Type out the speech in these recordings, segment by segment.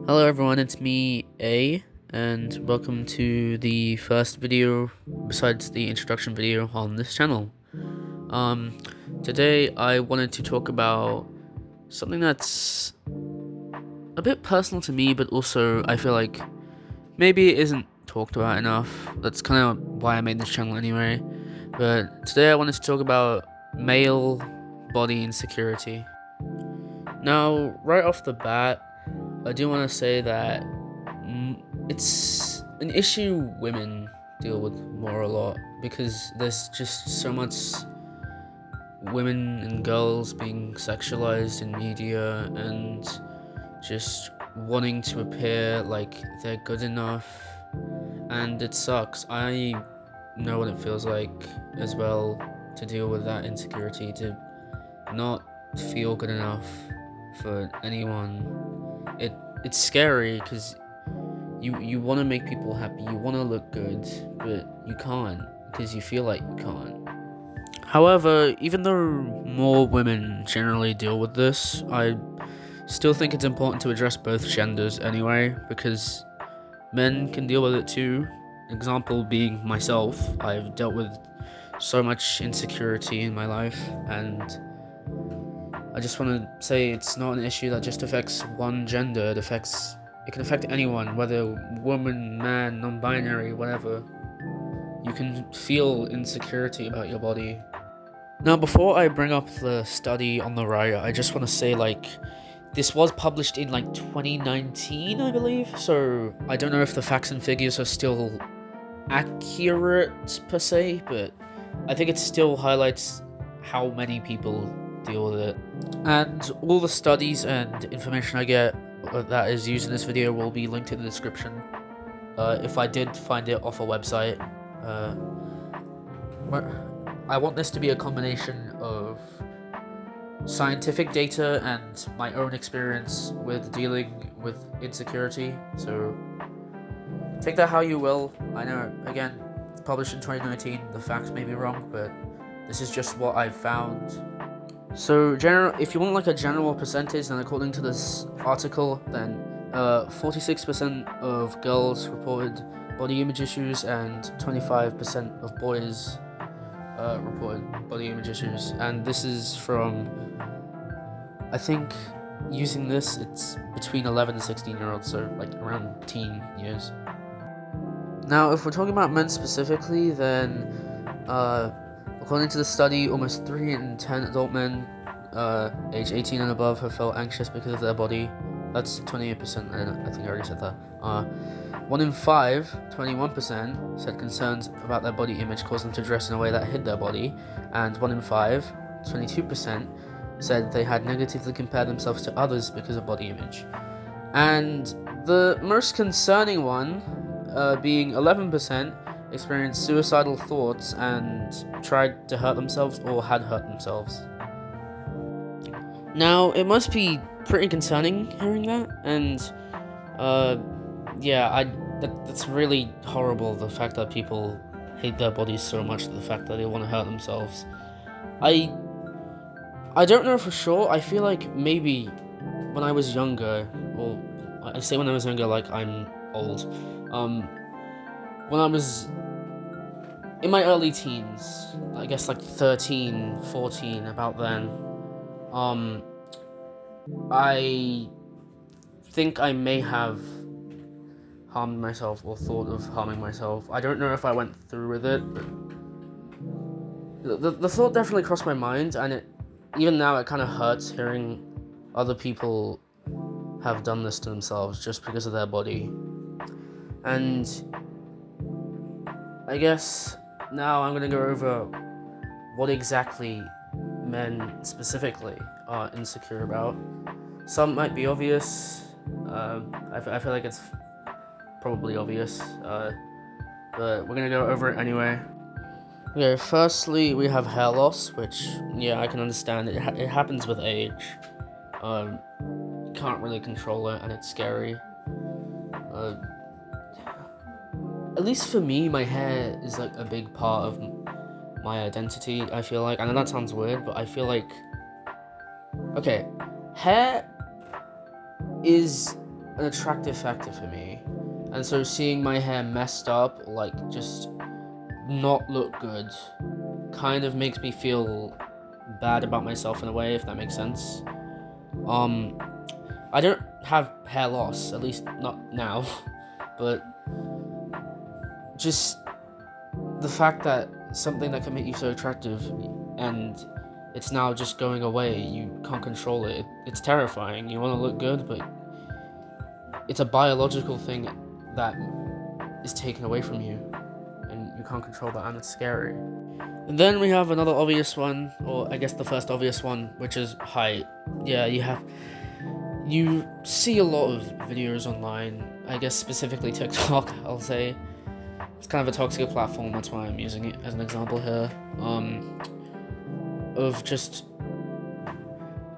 Hello everyone, it's me, A, and welcome to the first video besides the introduction video on this channel. Today I wanted to talk about something that's a bit personal to me, but also I feel like maybe it isn't talked about enough. That's kind of why I made this channel anyway. But today I wanted to talk about male body insecurity. Now, right off the bat, I do want to say that it's an issue women deal with more a lot because there's just so much women and girls being sexualized in media and just wanting to appear like they're good enough, and it sucks. I know what it feels like as well to deal with that insecurity, to not feel good enough for anyone. It's scary because you want to make people happy, you want to look good, but you can't because you feel like you can't. However, even though more women generally deal with this, I still think it's important to address both genders anyway, because men can deal with it too. Example being myself. I've dealt with so much insecurity in my life, and I just want to say it's not an issue that just affects one gender. It can affect anyone, whether woman, man, non-binary, whatever. You can feel insecurity about your body. Now, before I bring up the study on the right, I just want to say, this was published in 2019, I believe. So I don't know if the facts and figures are still accurate per se, but I think it still highlights how many people deal with it. And all the studies and information I get that is used in this video will be linked in the description. If I did find it off a website, I want this to be a combination of scientific data and my own experience with dealing with insecurity. So take that how you will. I know, again, it's published in 2019. The facts may be wrong, but this is just what I've found. So, if you want a general percentage, then according to this article, then 46% of girls reported body image issues and 25% of boys reported body image issues. And this is from, I think, using this, it's between 11 and 16-year-olds, so around teen years. Now, if we're talking about men specifically, then according to the study, almost 3 in 10 adult men age 18 and above have felt anxious because of their body. That's 28%, I think I already said that. 1 in 5, 21%, said concerns about their body image caused them to dress in a way that hid their body. And 1 in 5, 22%, said they had negatively compared themselves to others because of body image. And the most concerning one, being 11%, experienced suicidal thoughts and tried to hurt themselves or had hurt themselves. Now, it must be pretty concerning hearing that, and that's really horrible, the fact that people hate their bodies so much, the fact that they want to hurt themselves. I don't know for sure. I feel like maybe when I was younger, or I say when I was younger like I'm old, when I was in my early teens, I guess 13, 14, about then, I think I may have harmed myself or thought of harming myself. I don't know if I went through with it, but the thought definitely crossed my mind, and even now it kind of hurts hearing other people have done this to themselves just because of their body. And I guess now I'm going to go over what exactly men specifically are insecure about. Some might be obvious. I feel like it's probably obvious, but we're going to go over it anyway. Okay, firstly, we have hair loss, which, yeah, I can understand. It happens with age. Can't really control it, and it's scary. At least for me, my hair is a big part of my identity, I feel like. I know that sounds weird, but I feel like, okay, hair is an attractive factor for me. And so seeing my hair messed up, like just not look good, kind of makes me feel bad about myself in a way, if that makes sense. I don't have hair loss, at least not now, but just the fact that something that can make you so attractive and it's now just going away, you can't control it. It's terrifying. You want to look good, but it's a biological thing that is taken away from you, and you can't control that, and it's scary. And then we have another obvious one, or I guess the first obvious one, which is height. Yeah, you see a lot of videos online, I guess specifically TikTok, I'll say. It's kind of a toxic platform, that's why I'm using it as an example here. Of just,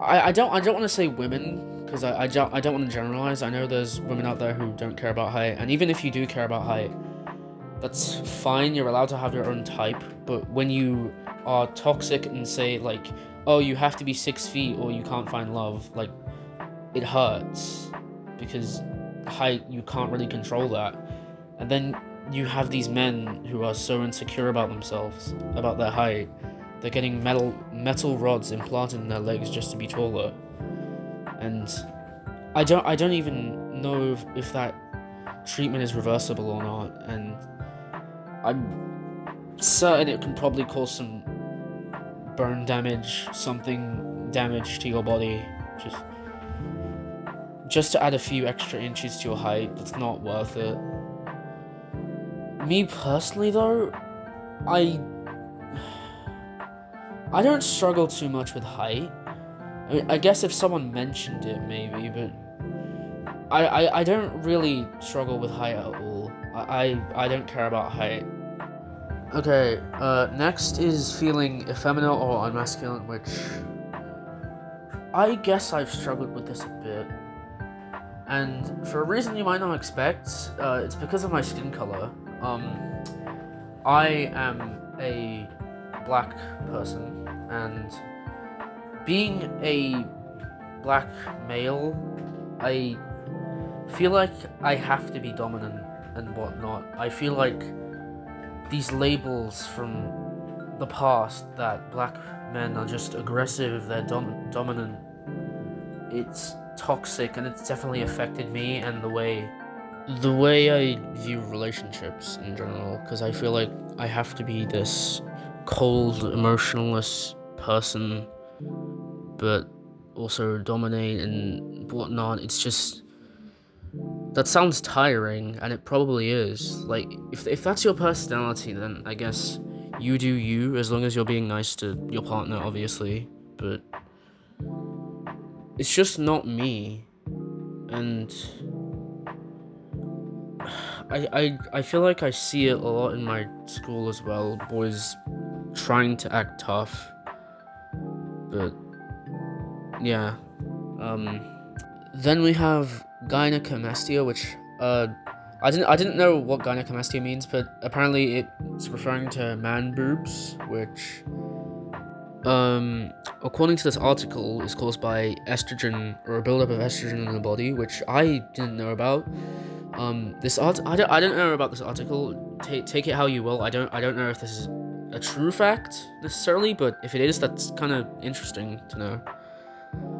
I don't want to say women, because I don't want to generalize. I know there's women out there who don't care about height, and even if you do care about height, that's fine, you're allowed to have your own type, but when you are toxic and say, like, oh, you have to be 6 feet or you can't find love, like, it hurts, because height, you can't really control that. And then you have these men who are so insecure about themselves, about their height, they're getting metal rods implanted in their legs just to be taller. And I don't even know if that treatment is reversible or not, and I'm certain it can probably cause some burn damage, something damage to your body, just to add a few extra inches to your height. That's not worth it. Me personally though, I don't struggle too much with height. I mean, I guess if someone mentioned it maybe, but I don't really struggle with height at all. I don't care about height. Okay, next is feeling effeminate or unmasculine, which I guess I've struggled with this a bit. And for a reason you might not expect, it's because of my skin color. I am a black person, and being a black male, I feel like I have to be dominant and whatnot. I feel like these labels from the past that black men are just aggressive, they're dominant, it's toxic, and it's definitely affected me and the way I view relationships in general, because I feel like I have to be this cold, emotionless person, but also dominate and whatnot. It's just, that sounds tiring, and it probably is. Like, if that's your personality, then I guess you do you, as long as you're being nice to your partner, obviously, but it's just not me. And I feel like I see it a lot in my school as well, boys trying to act tough, but yeah. Then we have gynecomastia, which I didn't know what gynecomastia means, but apparently it's referring to man boobs, which according to this article is caused by estrogen, or a buildup of estrogen in the body, which I didn't know about. I don't know about this article. Take it how you will. I don't know if this is a true fact necessarily, but if it is, that's kind of interesting to know.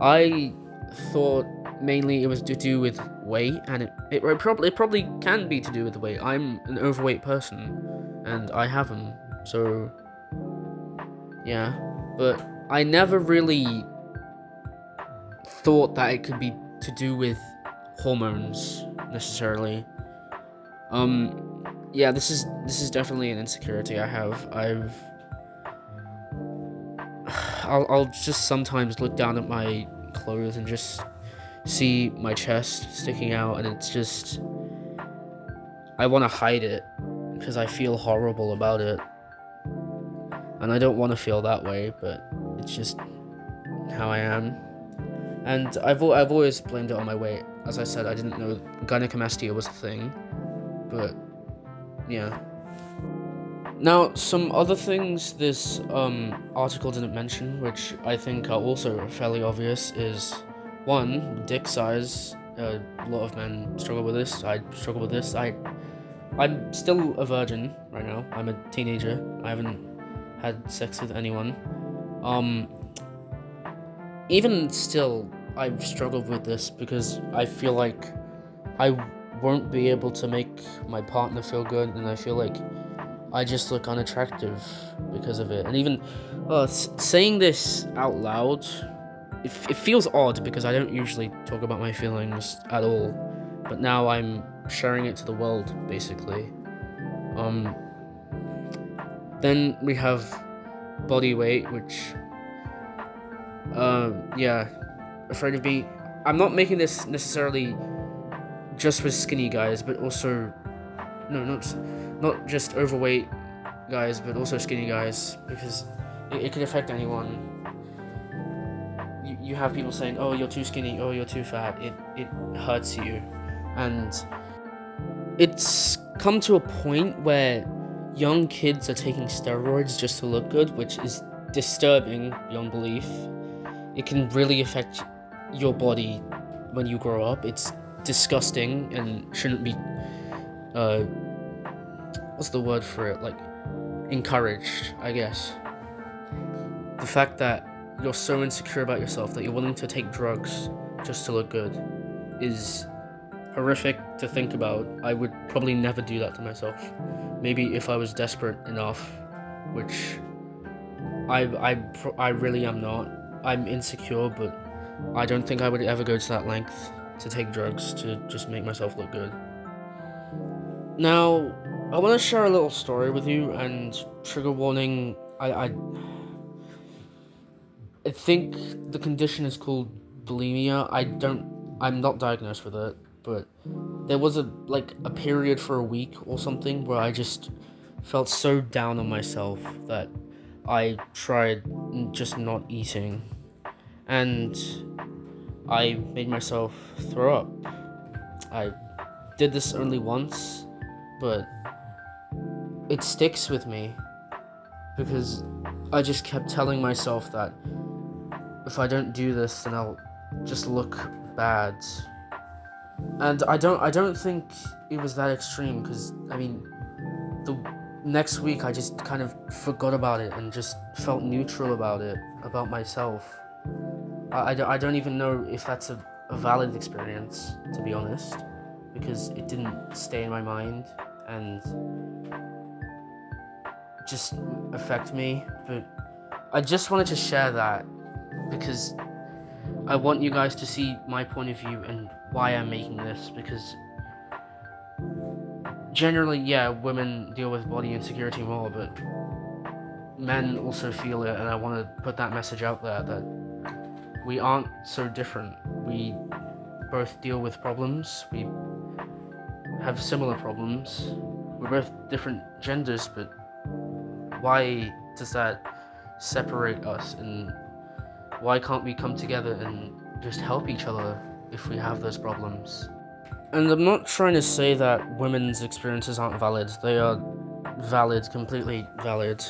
I thought mainly it was to do with weight, and it probably can be to do with weight. I'm an overweight person, and I have them, so yeah. But I never really thought that it could be to do with hormones necessarily. Yeah, this is definitely an insecurity I have. I'll just sometimes look down at my clothes and just see my chest sticking out, and it's just, I want to hide it because I feel horrible about it, and I don't want to feel that way, but it's just how I am. And I've always blamed it on my weight. As I said, I didn't know gynecomastia was a thing, but yeah. Now, some other things this article didn't mention, which I think are also fairly obvious, is 1, dick size. a lot of men struggle with this. I struggle with this. I'm still a virgin right now. I'm a teenager. I haven't had sex with anyone. Even still, I've struggled with this because I feel like I won't be able to make my partner feel good, and I feel like I just look unattractive because of it. And even saying this out loud, it feels odd because I don't usually talk about my feelings at all. But now I'm sharing it to the world, basically. Then we have body weight, which, yeah, afraid of being. I'm not making this necessarily just with skinny guys, but also, no, not just overweight guys, but also skinny guys, because it can affect anyone. You have people saying, "Oh, you're too skinny. Oh, you're too fat." It hurts you, and it's come to a point where young kids are taking steroids just to look good, which is disturbing beyond belief. It can really affect your body when you grow up. It's disgusting and shouldn't be, what's the word for it? Like, encouraged, I guess. The fact that you're so insecure about yourself that you're willing to take drugs just to look good is horrific to think about. I would probably never do that to myself. Maybe if I was desperate enough, which I really am not. I'm insecure, but I don't think I would ever go to that length to take drugs to just make myself look good. Now, I want to share a little story with you, and trigger warning, I think the condition is called bulimia. I'm not diagnosed with it, but there was a period for a week or something where I just felt so down on myself that I tried just not eating, and I made myself throw up. I did this only once, but it sticks with me because I just kept telling myself that if I don't do this, then I'll just look bad. And I don't think it was that extreme, because I mean, the next week I just kind of forgot about it and just felt neutral about it, about myself. I don't even know if that's a valid experience, to be honest, because it didn't stay in my mind and just affect me. But I just wanted to share that because I want you guys to see my point of view and why I'm making this, because generally, yeah, women deal with body insecurity more, but men also feel it, and I want to put that message out there that we aren't so different. We both deal with problems, we have similar problems, we're both different genders, but why does that separate us, and why can't we come together and just help each other if we have those problems? And I'm not trying to say that women's experiences aren't valid. They are valid, completely valid.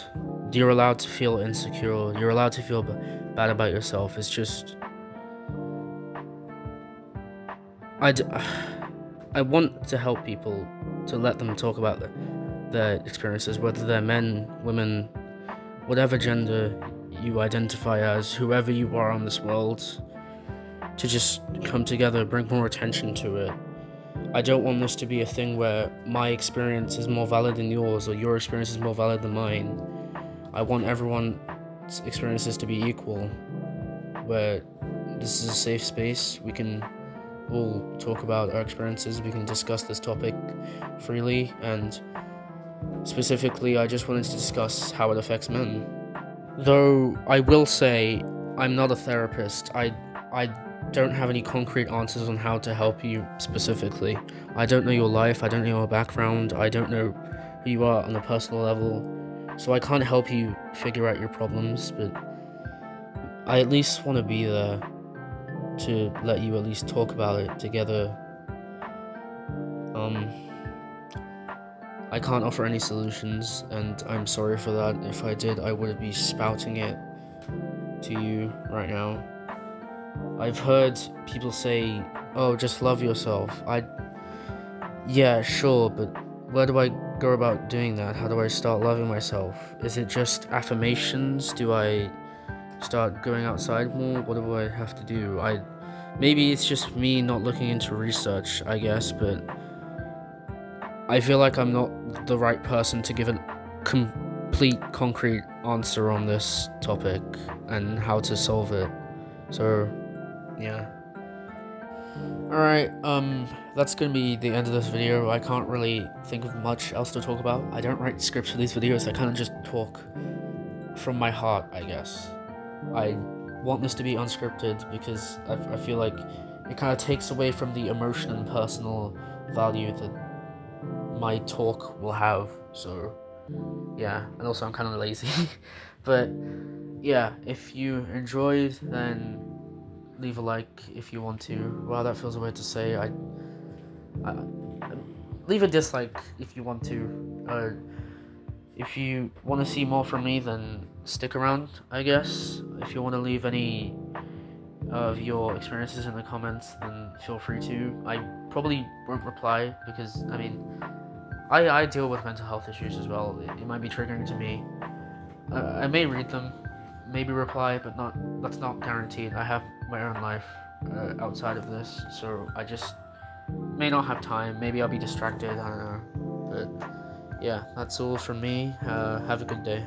You're allowed to feel insecure. You're allowed to feel bad about yourself. It's just... I want to help people, to let them talk about their experiences, whether they're men, women, whatever gender you identify as, whoever you are on this world, to just come together, bring more attention to it. I don't want this to be a thing where my experience is more valid than yours, or your experience is more valid than mine. I want everyone's experiences to be equal, where this is a safe space. We can all talk about our experiences, we can discuss this topic freely, and specifically, I just wanted to discuss how it affects men. Though I will say, I'm not a therapist. I don't have any concrete answers on how to help you specifically. I don't know your life, I don't know your background, I don't know who you are on a personal level, so I can't help you figure out your problems, but I at least want to be there to let you at least talk about it together. I can't offer any solutions, and I'm sorry for that. If I did, I would be spouting it to you right now. I've heard people say oh, just love yourself. Yeah, sure, but where do I go about doing that? How do I start loving myself? Is it just affirmations? Do I start going outside more? What do I have to do? Maybe it's just me not looking into research, I guess, but I feel like I'm not the right person to give a complete concrete answer on this topic and how to solve it. So, yeah. Alright, that's gonna be the end of this video. I can't really think of much else to talk about. I don't write scripts for these videos, I kind of just talk from my heart, I guess. I want this to be unscripted because I feel like it kind of takes away from the emotion and personal value that my talk will have. So, yeah, and also I'm kind of lazy. But, yeah, if you enjoyed, then leave a like if you want to. Wow, that feels weird to say. I leave a dislike if you want to. If you want to see more from me, then stick around, I guess. If you want to leave any of your experiences in the comments, then feel free to. I probably won't reply because, I mean, I deal with mental health issues as well. It might be triggering to me. I may read them, maybe reply, but that's not guaranteed. I have my own life outside of this, so I just may not have time. Maybe I'll be distracted, I don't know. But yeah, that's all from me. Have a good day.